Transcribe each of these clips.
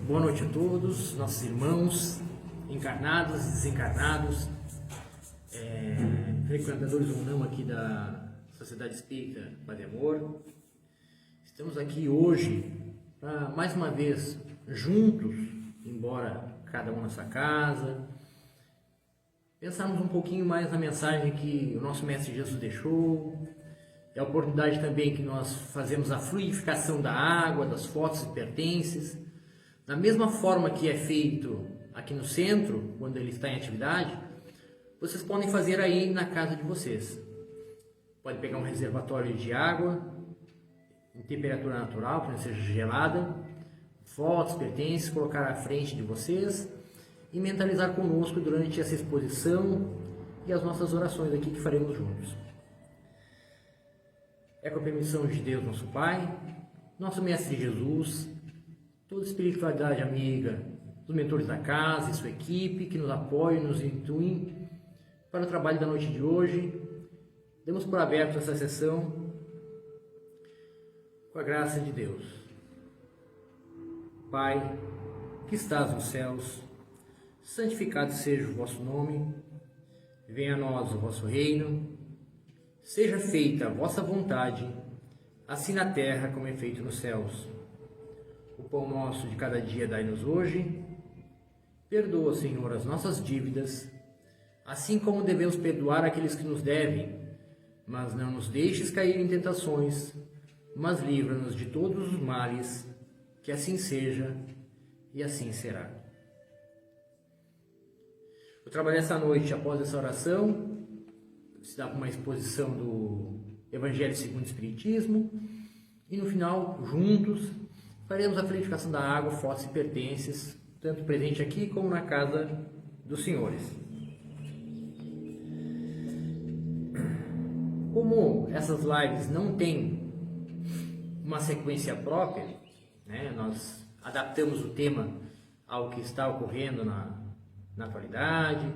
Boa noite a todos, nossos irmãos, encarnados e desencarnados, frequentadores ou não aqui da Sociedade Espírita Paz e Amor. Estamos aqui hoje para, mais uma vez, juntos, embora cada um na sua casa, pensarmos um pouquinho mais na mensagem que o nosso Mestre Jesus deixou. É a oportunidade também que nós fazemos a fluidificação da água, das fotos e pertences. Da mesma forma que é feito aqui no centro, quando ele está em atividade, vocês podem fazer aí na casa de vocês. Pode pegar um reservatório de água, em temperatura natural, que não seja gelada, fotos, pertences, colocar à frente de vocês e mentalizar conosco durante essa exposição e as nossas orações aqui que faremos juntos. É com a permissão de Deus, nosso Pai, nosso Mestre Jesus, toda a espiritualidade amiga dos mentores da casa e sua equipe que nos apoiam e nos intuem para o trabalho da noite de hoje. Demos por aberto essa sessão com a graça de Deus. Pai, que estás nos céus, santificado seja o vosso nome, venha a nós o vosso reino, seja feita a vossa vontade, assim na terra como é feito nos céus. O pão nosso de cada dia dai-nos hoje. Perdoa, Senhor, as nossas dívidas, assim como devemos perdoar aqueles que nos devem. Mas não nos deixes cair em tentações, mas livra-nos de todos os males, que assim seja e assim será. Eu trabalhei essa noite, após essa oração, se dá uma exposição do Evangelho segundo o Espiritismo, e no final, juntos, faremos a fluidificação da água, fotos e pertences, tanto presente aqui como na casa dos senhores. Como essas lives não têm uma sequência própria, né, nós adaptamos o tema ao que está ocorrendo na atualidade.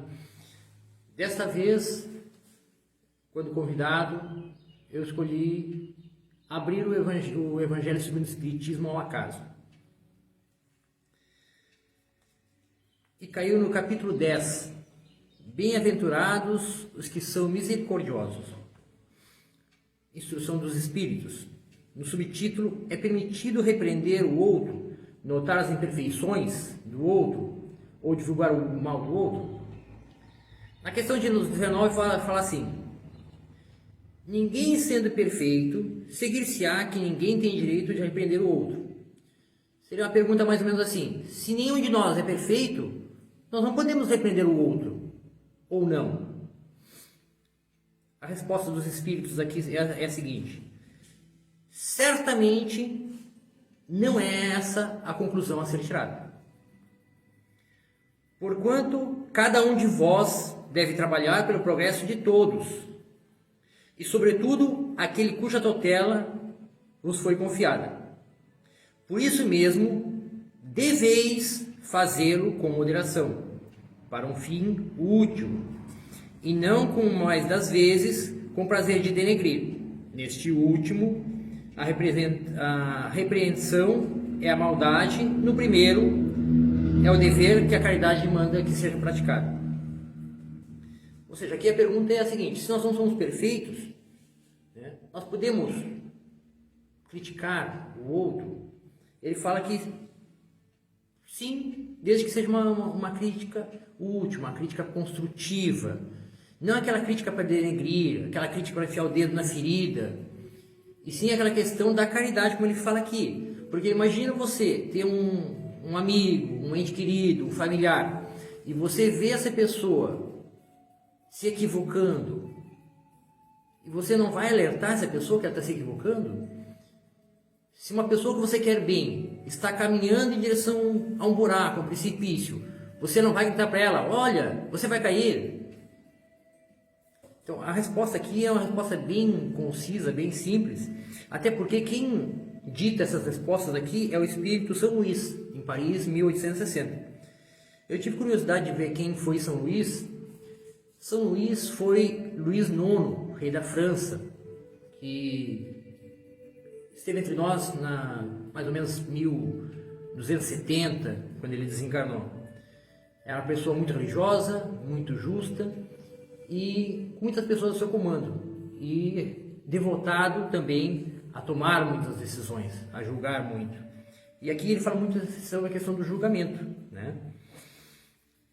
Desta vez, quando convidado, eu escolhi abrir o Evangelho segundo o Espiritismo ao acaso. E caiu no capítulo 10. Bem-aventurados os que são misericordiosos. Instrução dos Espíritos. No subtítulo, é permitido repreender o outro, notar as imperfeições do outro, ou divulgar o mal do outro? Na questão de 19 fala assim: ninguém sendo perfeito, seguir-se-á que ninguém tem direito de repreender o outro. Seria uma pergunta mais ou menos assim: se nenhum de nós é perfeito, nós não podemos repreender o outro, ou não? A resposta dos Espíritos aqui é a seguinte: certamente não é essa a conclusão a ser tirada. Porquanto cada um de vós deve trabalhar pelo progresso de todos, e sobretudo aquele cuja tutela vos foi confiada. Por isso mesmo, deveis fazê-lo com moderação, para um fim útil, e não com mais das vezes com prazer de denegrir. Neste último, a repreensão é a maldade, no primeiro é o dever que a caridade manda que seja praticado. Ou seja, aqui a pergunta é a seguinte: se nós não somos perfeitos, né, nós podemos criticar o outro? Ele fala que sim, desde que seja uma crítica útil, uma crítica construtiva, não aquela crítica para denegrir, aquela crítica para enfiar o dedo na ferida, e sim aquela questão da caridade, como ele fala aqui. Porque imagina você ter um amigo, um ente querido, um familiar, e você vê essa pessoa se equivocando, e você não vai alertar essa pessoa que ela está se equivocando? Se uma pessoa que você quer bem está caminhando em direção a um buraco, a um precipício, você não vai gritar para ela: olha, você vai cair? Então a resposta aqui é uma resposta bem concisa, bem simples, até porque quem dita essas respostas aqui é o espírito São Luís, em Paris, 1860. Eu tive curiosidade de ver quem foi São Luís. São Luís foi Luís IX, rei da França, que esteve entre nós mais ou menos 270, quando ele desencarnou. Era uma pessoa muito religiosa, muito justa e com muitas pessoas ao seu comando. E devotado também a tomar muitas decisões, a julgar muito. E aqui ele fala muito sobre a questão do julgamento, né?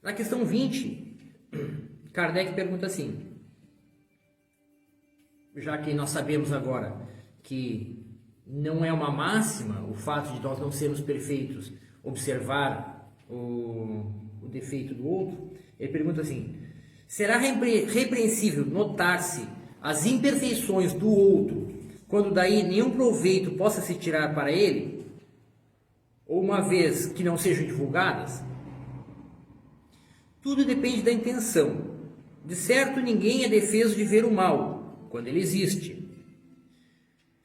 Na questão 20, Kardec pergunta assim, já que nós sabemos agora que não é uma máxima o fato de nós não sermos perfeitos observar o defeito do outro, ele pergunta assim, será repreensível notar-se as imperfeições do outro quando daí nenhum proveito possa se tirar para ele, ou uma vez que não sejam divulgadas? Tudo depende da intenção. De certo, ninguém é defeso de ver o mal, quando ele existe.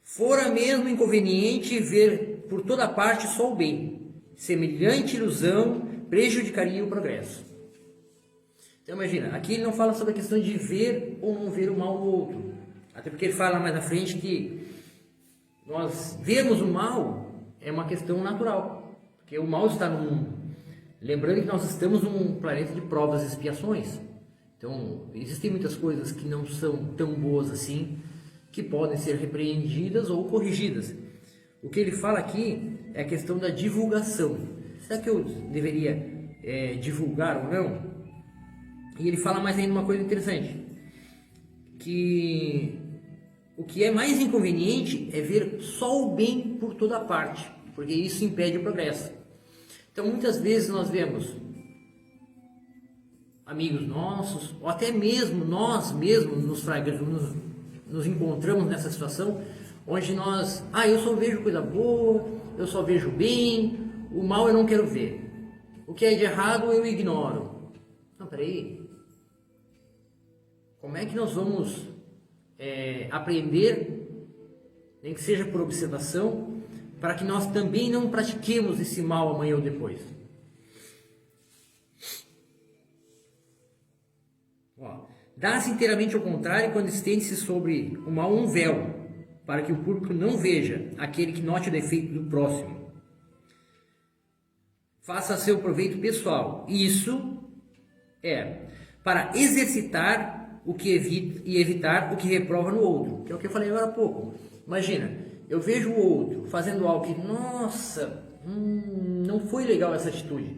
Fora mesmo inconveniente ver por toda parte só o bem. Semelhante ilusão prejudicaria o progresso. Então imagina, aqui ele não fala sobre a questão de ver ou não ver o mal do outro. Até porque ele fala mais na frente que nós vermos o mal é uma questão natural. Porque o mal está no mundo. Lembrando que nós estamos num planeta de provas e expiações. Então, existem muitas coisas que não são tão boas assim, que podem ser repreendidas ou corrigidas. O que ele fala aqui é a questão da divulgação. Será que eu deveria divulgar ou não? E ele fala mais ainda uma coisa interessante, que o que é mais inconveniente é ver só o bem por toda parte, porque isso impede o progresso. Então, muitas vezes nós vemos amigos nossos, ou até mesmo nós mesmos nos encontramos nessa situação, onde nós, eu só vejo coisa boa, eu só vejo bem, o mal eu não quero ver. O que é de errado eu ignoro. Não, peraí. Como é que nós vamos aprender, nem que seja por observação, para que nós também não pratiquemos esse mal amanhã ou depois? Dá-se inteiramente ao contrário quando estende-se sobre o mal um véu, para que o público não veja aquele que note o defeito do próximo. Faça seu proveito pessoal. Isso é para exercitar o que evita e evitar o que reprova no outro, que é o que eu falei agora há pouco. Imagina, eu vejo o outro fazendo algo que, nossa, não foi legal essa atitude.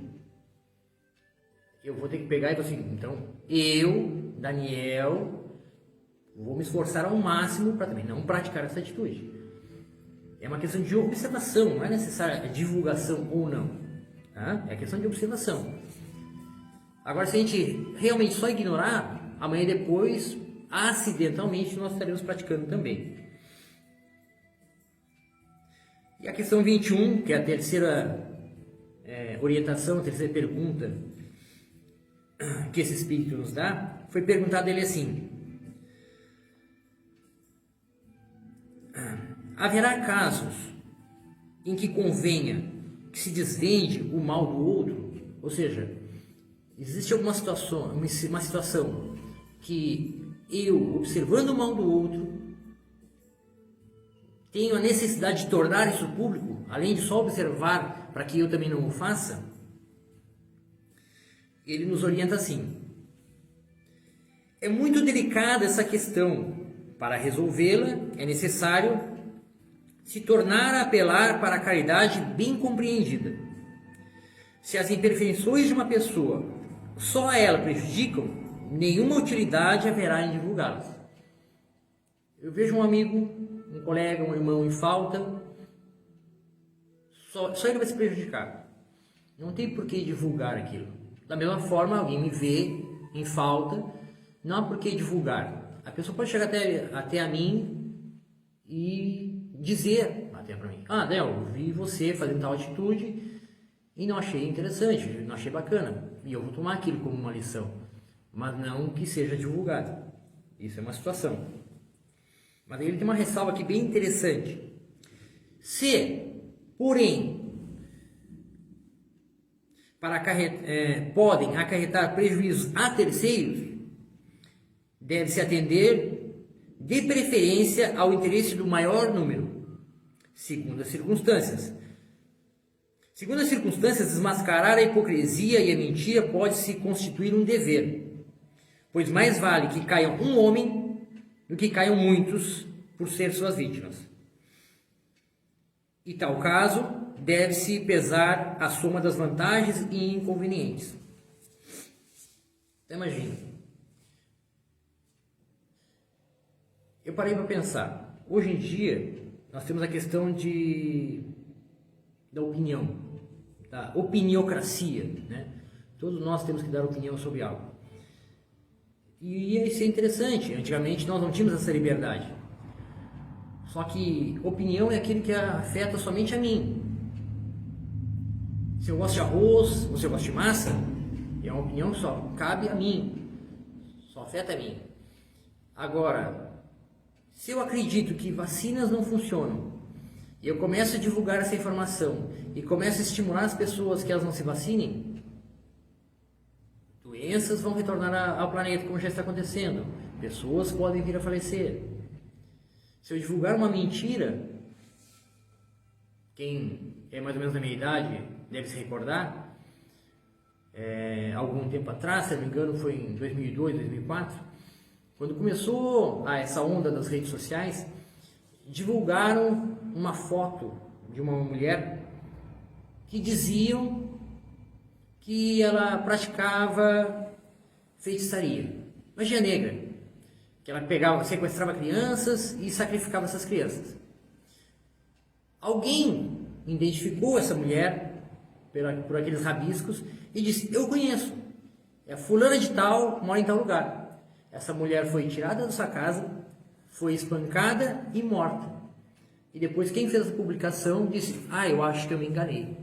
Eu vou ter que pegar e falar assim, então, eu, Daniel, vou me esforçar ao máximo para também não praticar essa atitude. É uma questão de observação, não é necessária a divulgação ou não. Tá? É questão de observação. Agora, se a gente realmente só ignorar, amanhã depois, acidentalmente, nós estaremos praticando também. E a questão 21, que é a terceira orientação, a terceira pergunta que esse Espírito nos dá, foi perguntado a ele assim: haverá casos em que convenha que se desvende o mal do outro? Ou seja, existe alguma situação, uma situação que eu, observando o mal do outro, tenho a necessidade de tornar isso público, além de só observar para que eu também não o faça? Ele nos orienta assim: é muito delicada essa questão. Para resolvê-la, é necessário se tornar a apelar para a caridade bem compreendida. Se as imperfeições de uma pessoa só a ela prejudicam, nenhuma utilidade haverá em divulgá-las. Eu vejo um amigo, um colega, um irmão em falta, só ele vai se prejudicar. Não tem por que divulgar aquilo. Da mesma forma, alguém me vê em falta, não há por que divulgar. A pessoa pode chegar até a mim e dizer até para mim: Daniel, eu vi você fazendo tal atitude e não achei interessante, não achei bacana, e eu vou tomar aquilo como uma lição, mas não que seja divulgado. Isso é uma situação. Mas aí ele tem uma ressalva aqui bem interessante. Se, porém, podem acarretar prejuízos a terceiros, deve-se atender de preferência ao interesse do maior número, segundo as circunstâncias. Segundo as circunstâncias, desmascarar a hipocrisia e a mentira pode se constituir um dever, pois mais vale que caia um homem do que caiam muitos por ser suas vítimas. Em tal caso, deve-se pesar a soma das vantagens e inconvenientes. Então, imagina. Eu parei para pensar. Hoje em dia, nós temos a questão da opinião, da opiniocracia, né? Todos nós temos que dar opinião sobre algo. E isso é interessante. Antigamente nós não tínhamos essa liberdade. Só que opinião é aquilo que afeta somente a mim. Se eu gosto de arroz, ou se eu gosto de massa, é uma opinião que só cabe a mim, só afeta a mim. Agora, se eu acredito que vacinas não funcionam, e eu começo a divulgar essa informação, e começo a estimular as pessoas que elas não se vacinem, doenças vão retornar ao planeta, como já está acontecendo. Pessoas podem vir a falecer. Se eu divulgar uma mentira, quem é mais ou menos da minha idade deve se recordar, algum tempo atrás, se não me engano foi em 2002, 2004, quando começou essa onda das redes sociais, divulgaram uma foto de uma mulher que diziam que ela praticava feitiçaria, magia negra, que ela sequestrava crianças e sacrificava essas crianças. Alguém identificou essa mulher por aqueles rabiscos e disse: eu conheço, é fulana de tal, mora em tal lugar. Essa mulher foi tirada da sua casa, foi espancada e morta. E depois quem fez essa publicação disse: eu acho que eu me enganei.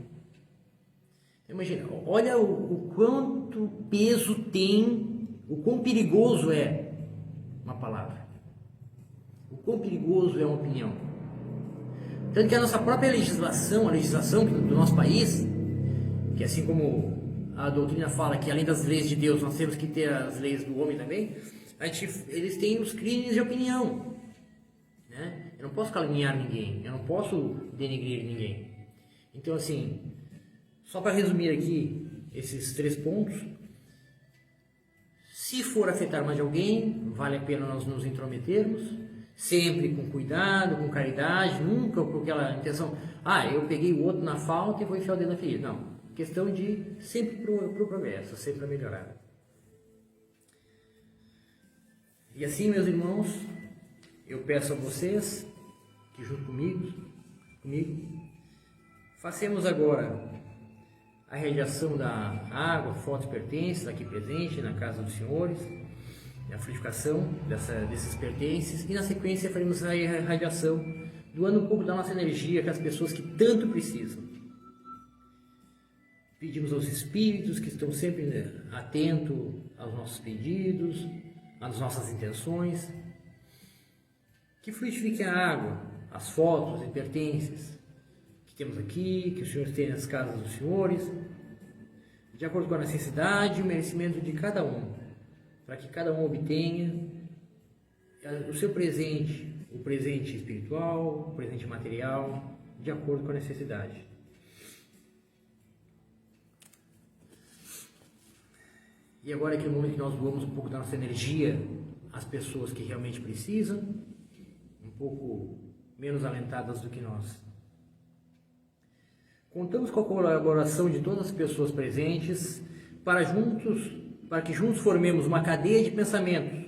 Imagina, olha o quanto peso tem, o quão perigoso é uma palavra, o quão perigoso é uma opinião. Tanto que a nossa própria legislação, a legislação do nosso país, que assim como a doutrina fala que além das leis de Deus nós temos que ter as leis do homem também, eles têm os crimes de opinião, né? Eu não posso caluniar ninguém, eu não posso denegrir ninguém. Então, assim, só para resumir aqui esses 3 pontos, se for afetar mais de alguém, vale a pena nós nos intrometermos, sempre com cuidado, com caridade, nunca com aquela intenção, eu peguei o outro na falta e vou enfiar o dedo na ferida. Não, questão de sempre pro progresso, sempre para melhorar. E assim, meus irmãos, eu peço a vocês que junto comigo, façamos agora a radiação da água, fotos pertences aqui presente na casa dos senhores, a frutificação desses pertences, e na sequência faremos a radiação, doando um pouco da nossa energia para as pessoas que tanto precisam. Pedimos aos espíritos que estão sempre atentos aos nossos pedidos, às nossas intenções, que fluidifiquem a água, as fotos e pertences que temos aqui, que os senhores têm nas casas dos senhores, de acordo com a necessidade e o merecimento de cada um, para que cada um obtenha o seu presente, o presente espiritual, o presente material, de acordo com a necessidade. E agora é aquele momento que nós doamos um pouco da nossa energia às pessoas que realmente precisam, um pouco menos alentadas do que nós. Contamos com a colaboração de todas as pessoas presentes para que juntos formemos uma cadeia de pensamentos,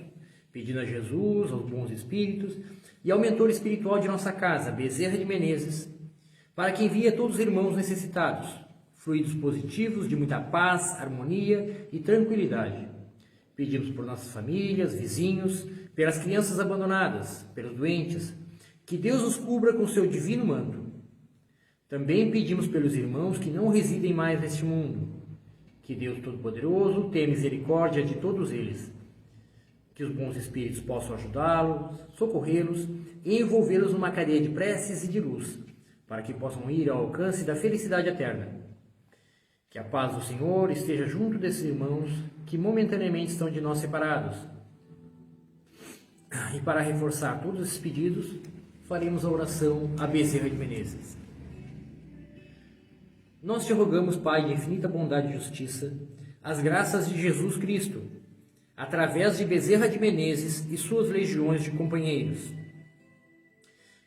pedindo a Jesus, aos bons espíritos e ao mentor espiritual de nossa casa, Bezerra de Menezes, para que envie a todos os irmãos necessitados fluidos positivos de muita paz, harmonia e tranquilidade. Pedimos por nossas famílias, vizinhos, pelas crianças abandonadas, pelos doentes, que Deus os cubra com seu divino manto. Também pedimos pelos irmãos que não residem mais neste mundo, que Deus Todo-Poderoso tenha misericórdia de todos eles, que os bons espíritos possam ajudá-los, socorrê-los e envolvê-los numa cadeia de preces e de luz, para que possam ir ao alcance da felicidade eterna. Que a paz do Senhor esteja junto desses irmãos que momentaneamente estão de nós separados. E para reforçar todos esses pedidos, faremos a oração a Bezerra de Menezes. Nós te rogamos, Pai, de infinita bondade e justiça, as graças de Jesus Cristo, através de Bezerra de Menezes e suas legiões de companheiros.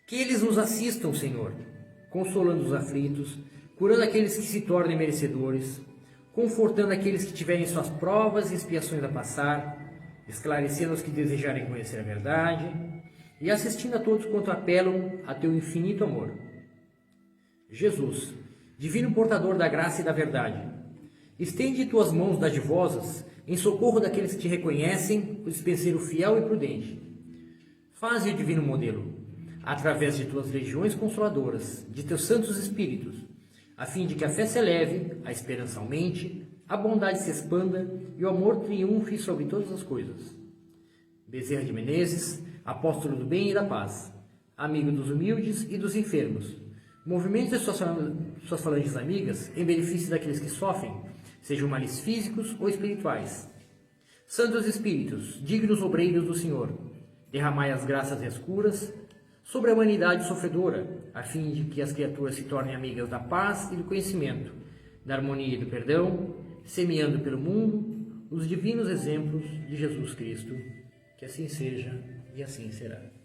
Que eles nos assistam, Senhor, consolando os aflitos, curando aqueles que se tornem merecedores, confortando aqueles que tiverem suas provas e expiações a passar, esclarecendo os que desejarem conhecer a verdade e assistindo a todos quanto apelam a teu infinito amor. Jesus, divino portador da graça e da verdade, estende tuas mãos dadivosas em socorro daqueles que te reconhecem o dispenseiro fiel e prudente. Faze o divino modelo, através de tuas legiões consoladoras, de teus santos espíritos, a fim de que a fé se eleve, a esperança aumente, a bondade se expanda e o amor triunfe sobre todas as coisas. Bezerra de Menezes, apóstolo do bem e da paz, amigo dos humildes e dos enfermos, movimente suas falanges amigas em benefício daqueles que sofrem, sejam males físicos ou espirituais. Santos Espíritos, dignos obreiros do Senhor, derramai as graças e as curas sobre a humanidade sofredora, a fim de que as criaturas se tornem amigas da paz e do conhecimento, da harmonia e do perdão, semeando pelo mundo os divinos exemplos de Jesus Cristo. Que assim seja e assim será.